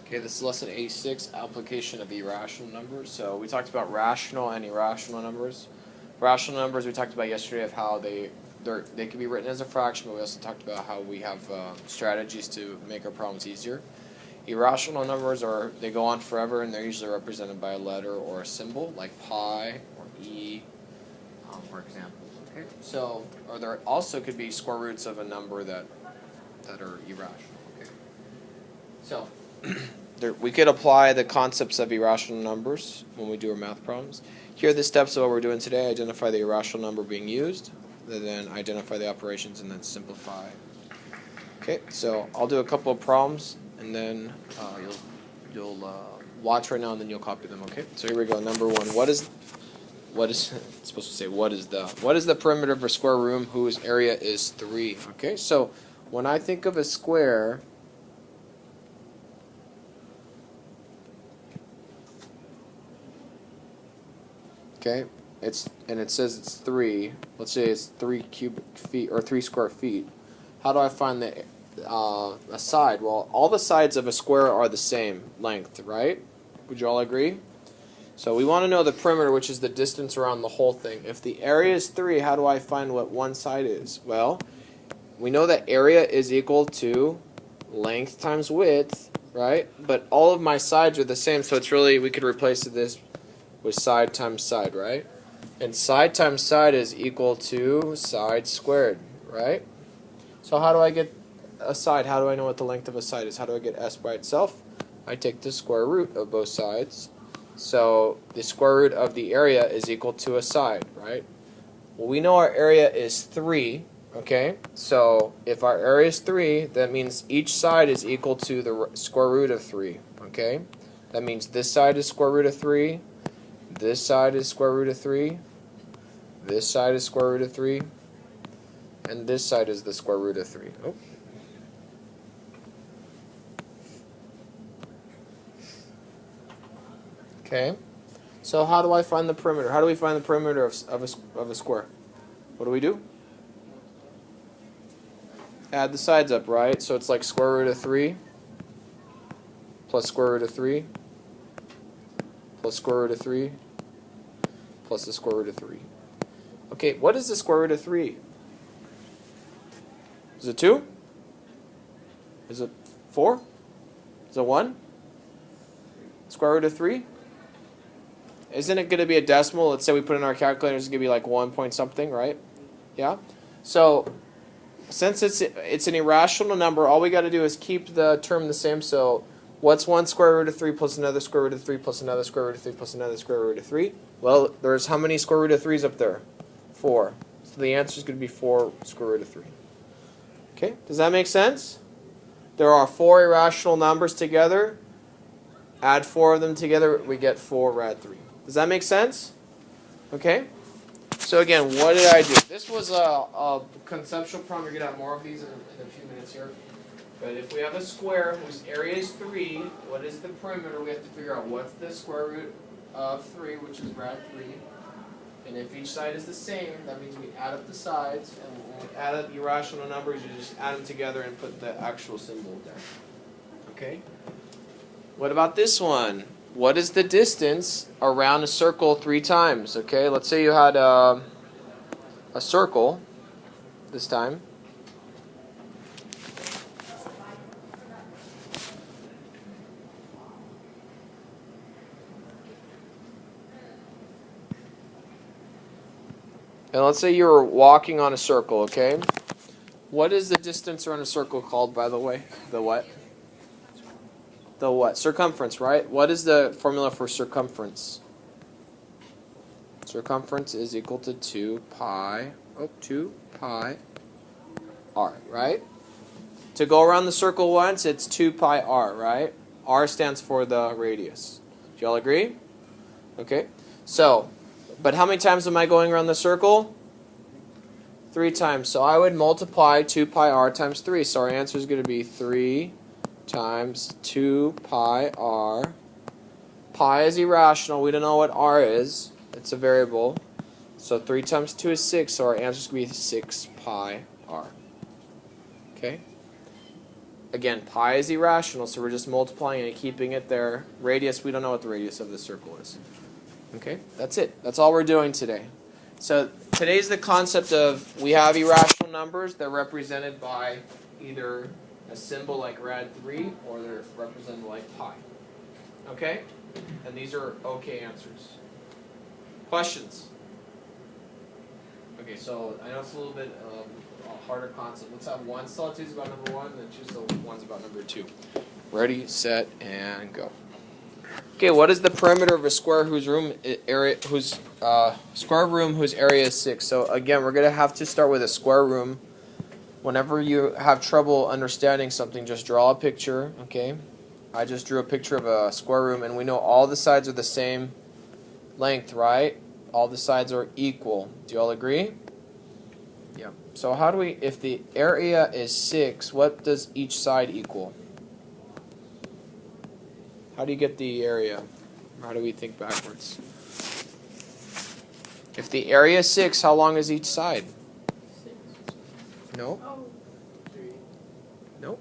Okay, this is lesson 86, application of irrational numbers. So we talked about rational and irrational numbers. Rational numbers we talked about yesterday of how they can be written as a fraction, but we also talked about how we have strategies to make our problems easier. Irrational numbers they go on forever, and they're usually represented by a letter or a symbol like pi or e, for example. Okay, so or there also could be square roots of a number that are irrational. Okay, so. We could apply the concepts of irrational numbers when we do our math problems. Here are the steps of what we're doing today. Identify the irrational number being used, then identify the operations, and then simplify. Okay, so I'll do a couple of problems, and then you'll watch right now, and then you'll copy them. Okay, so here we go. Number one. What is it's supposed to say? What is the perimeter of a square room whose area is 3? Okay, so when I think of a square. Okay, it says it's 3. Let's say it's 3 cubic feet or 3 square feet. How do I find the a side? Well, all the sides of a square are the same length, right? Would you all agree? So we want to know the perimeter, which is the distance around the whole thing. If the area is 3, how do I find what one side is? Well, we know that area is equal to length times width, right? But all of my sides are the same, so it's really, we could replace this with side times side, right? And side times side is equal to side squared, right? So how do I get a side? How do I know what the length of a side is? How do I get s by itself? I take the square root of both sides. So the square root of the area is equal to a side, right? Well, we know our area is 3, okay? So if our area is 3, that means each side is equal to the square root of 3, okay? That means this side is square root of 3. This side is square root of 3, this side is square root of 3, and this side is the square root of 3. Oh. Okay, so how do I find the perimeter? How do we find the perimeter of a square? What do we do? Add the sides up, right? So it's like square root of 3 plus square root of 3 plus square root of 3 plus the square root of 3. Okay, what is the square root of 3? Is it 2? Is it 4? Is it 1? Square root of 3? Isn't it going to be a decimal? Let's say we put in our calculator, it's going to be like 1 point something, right? Yeah? So, since it's an irrational number, all we got to do is keep the term the same. So, what's 1 square root of 3 plus another square root of 3 plus another square root of 3 plus another square root of 3? Well, there's how many square root of 3s up there? 4. So the answer is going to be 4 square root of 3. Okay, does that make sense? There are 4 irrational numbers together. Add 4 of them together, we get 4 rad 3. Does that make sense? Okay? So again, what did I do? This was a conceptual problem. You're going to have more of these in a few minutes here. But if we have a square whose area is 3, what is the perimeter? We have to figure out what's the square root of 3, which is rad 3. And if each side is the same, that means we add up the sides. And when we add up irrational numbers, you just add them together and put the actual symbol there. Okay? What about this one? What is the distance around a circle 3 times? Okay, let's say you had a circle this time. And let's say you're walking on a circle, okay? What is the distance around a circle called, by the way? The what? The what? Circumference, right? What is the formula for circumference? Circumference is equal to 2 pi r, right? To go around the circle once, it's 2 pi r, right? R stands for the radius. Do y'all agree? Okay. So, but how many times am I going around the circle? 3 times. So I would multiply 2 pi r times 3. So our answer is going to be 3 times 2 pi r. Pi is irrational. We don't know what r is. It's a variable. So 3 times 2 is 6. So our answer is going to be 6 pi r. Okay? again, pi is irrational, so we're just multiplying and keeping it there. Radius, we don't know what the radius of the circle is. Okay, that's it. That's all we're doing today. So today's the concept of we have irrational numbers. They're represented by either a symbol like rad3 or they're represented like pi. Okay? And these are okay answers. Questions? Okay, so I know it's a little bit a harder concept. Let's have one solitude about number 1 and then choose the ones about number 2. Ready, set, and go. Okay, what is the perimeter of a square whose area is 6? So again, we're going to have to start with a square room. Whenever you have trouble understanding something, just draw a picture, okay? I just drew a picture of a square room, and we know all the sides are the same length, right? All the sides are equal. Do you all agree? Yeah. So how do we, if the area is 6, what does each side equal? How do you get the area? How do we think backwards? If the area is 6, how long is each side? 6. No. Oh. 3. Nope.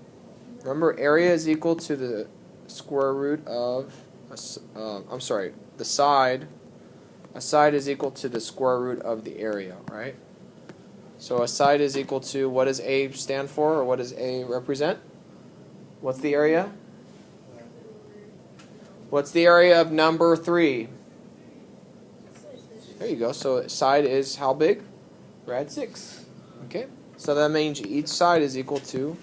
Remember, area is equal to the square root of, the side. A side is equal to the square root of the area, right? So a side is equal to, what does A stand for, or what does A represent? What's the area? What's the area of number 3? There you go. So side is how big? Rad 6. Okay. So that means each side is equal to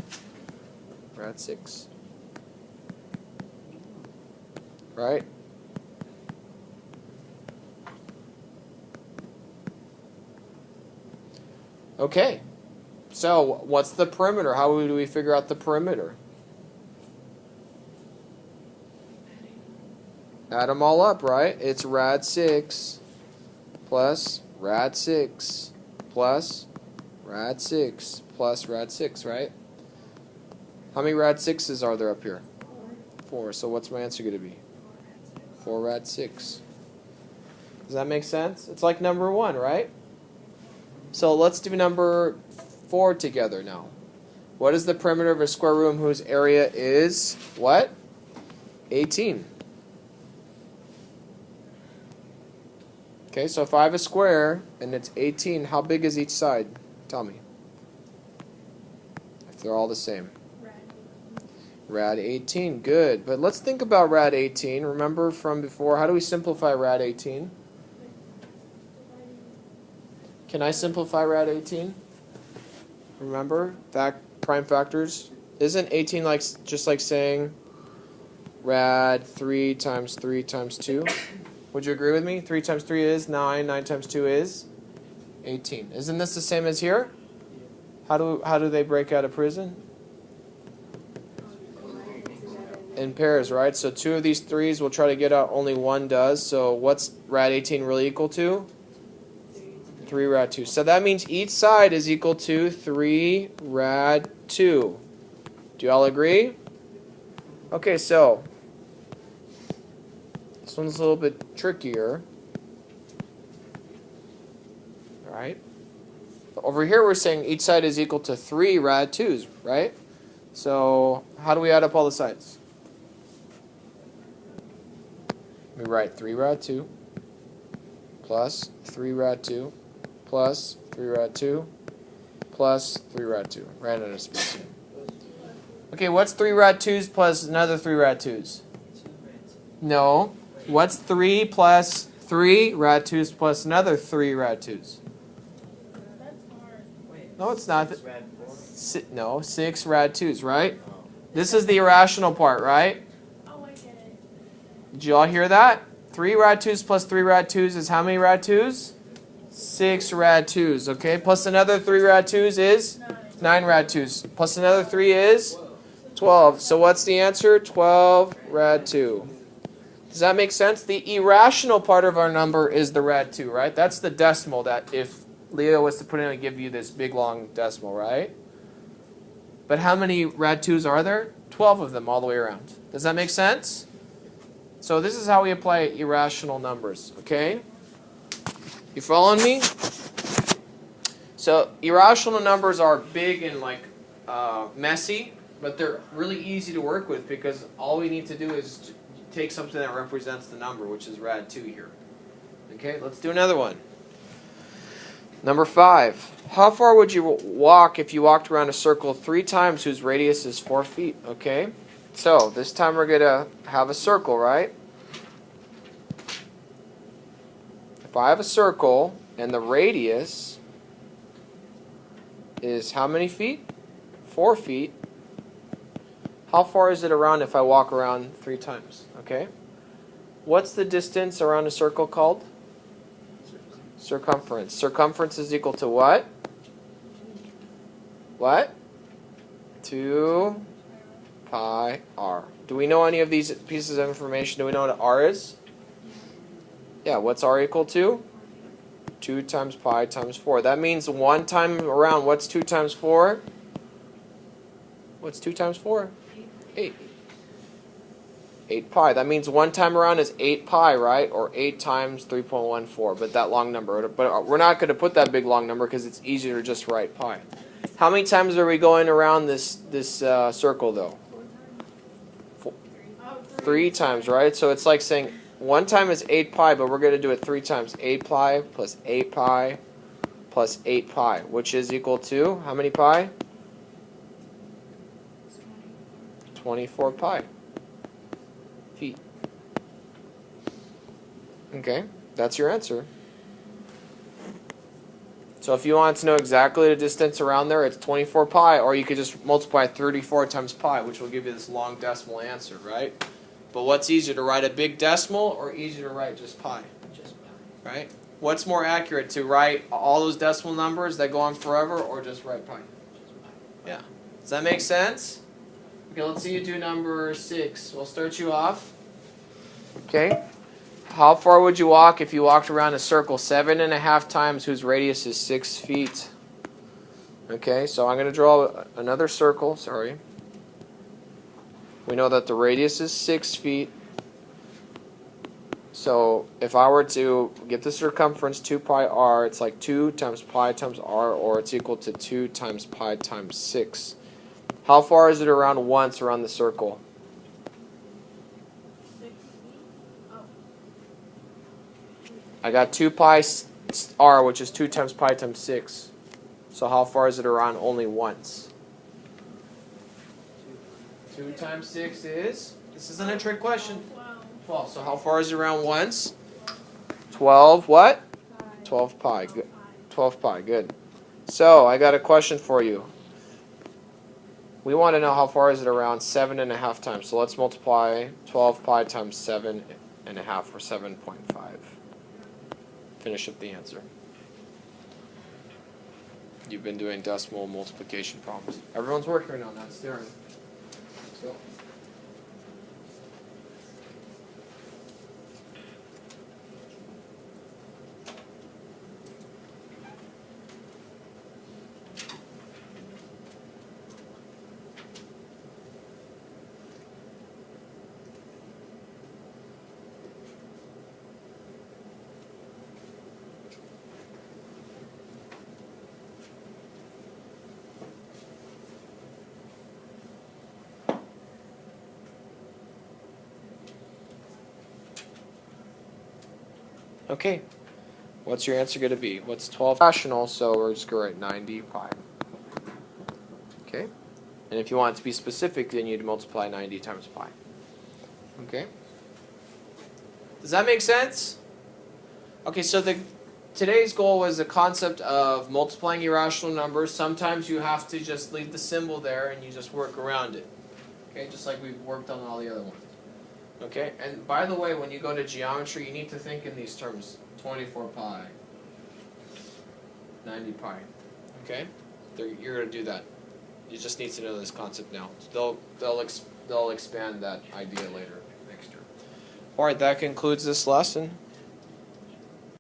rad 6. Right? Okay. So what's the perimeter? How do we figure out the perimeter? Add them all up, right? It's rad 6 plus rad 6 plus rad 6 plus rad 6, right? How many rad 6s are there up here? 4. So what's my answer going to be? 4 rad 6. Does that make sense? It's like number 1, right? So let's do number 4 together now. What is the perimeter of a square room whose area is what? 18. Okay, so if I have a square and it's 18, how big is each side? Tell me. If they're all the same. Rad 18, good. But let's think about rad 18. Remember from before, how do we simplify rad 18? Can I simplify rad 18? Remember, prime factors. Isn't 18 like just like saying rad 3 times 3 times 2? Would you agree with me? 3 times 3 is 9. 9 times 2 is 18. Isn't this the same as here? How do they break out of prison? In pairs, right? So 2 of these 3s will try to get out. Only 1 does. So what's rad 18 really equal to? 3 rad 2. So that means each side is equal to 3 rad 2. Do you all agree? Okay, so this one's a little bit trickier. Alright. Over here we're saying each side is equal to 3 rad 2s, right? So how do we add up all the sides? We write 3 rad 2 plus 3 rad 2 plus 3 rad 2 plus 3 rad 2. Ran out of space here. Okay, what's 3 rad 2s plus another 3 rad 2s? No. What's 3 plus 3 rad 2s plus another 3 rad 2s? No, it's not. No, 6 rad 2s, right? This is the irrational part, right? Oh, I get it. Did you all hear that? 3 rad 2s plus 3 rad 2s is how many rad 2s? 6 rad 2s, okay? Plus another 3 rad 2s is? 9 rad 2s. Plus another 3 is? 12. So what's the answer? 12 rad 2. Does that make sense? The irrational part of our number is the rad 2, right? That's the decimal that if Leo was to put in and give you this big long decimal, right? But how many rad 2s are there? 12 of them all the way around. Does that make sense? So this is how we apply irrational numbers, okay? You following me? So irrational numbers are big and like messy. But they're really easy to work with because all we need to do is take something that represents the number, which is rad 2 here. Okay, let's do another one. Number 5. How far would you walk if you walked around a circle 3 times whose radius is 4 feet? Okay, so this time we're going to have a circle, right? If I have a circle and the radius is how many feet? 4 feet. How far is it around if I walk around 3 times? Okay. What's the distance around a circle called? Circumference. Circumference is equal to what? What? 2 pi r. Do we know any of these pieces of information? Do we know what r is? Yeah, what's r equal to? 2 times pi times 4. That means 1 time around. What's 2 times 4? What's 2 times 4? 8. 8 pi. That means 1 time around is 8 pi, right? Or 8 times 3.14, but that long number. But we're not going to put that big long number because it's easier to just write pi. How many times are we going around this circle, though? 3 times, right? So it's like saying 1 time is 8 pi, but we're going to do it 3 times. 8 pi plus 8 pi plus 8 pi, which is equal to how many pi? 24 pi feet. Okay, that's your answer. So if you want to know exactly the distance around there, it's 24 pi, or you could just multiply 34 times pi, which will give you this long decimal answer, right? But what's easier, to write a big decimal or easier to write just pi? Just pi. Right? What's more accurate, to write all those decimal numbers that go on forever or just write pi? Yeah. Does that make sense? Okay, let's see you do number 6. We'll start you off. Okay. How far would you walk if you walked around a circle 7.5 times whose radius is 6 feet? Okay, so I'm going to draw another circle. Sorry. We know that the radius is 6 feet. So if I were to get the circumference 2 pi r, it's like 2 times pi times r, or it's equal to 2 times pi times 6. How far is it around once around the circle? 6 feet. Oh. I got 2 pi r, which is 2 times pi times 6. So how far is it around only once? 2 times 6 is? This isn't a trick question. 12. So how far is it around once? 12 what? 12 pi. Good. 12 pi. Good. So I got a question for you. We want to know how far is it around 7.5 times. So let's multiply 12 pi times 7.5, or 7.5. Finish up the answer. You've been doing decimal multiplication problems. Everyone's working on that. Staring. So. Okay, what's your answer going to be? What's 12 rational? So we're just going to write 90 pi. Okay, and if you want it to be specific, then you'd multiply 90 times pi. Okay, does that make sense? Okay, so today's goal was the concept of multiplying irrational numbers. Sometimes you have to just leave the symbol there and you just work around it. Okay, just like we've worked on all the other ones. Okay, and by the way, when you go to geometry, you need to think in these terms: 24 pi, 90 pi. Okay, you're going to do that. You just need to know this concept now. So they'll expand that idea later next year. All right, that concludes this lesson.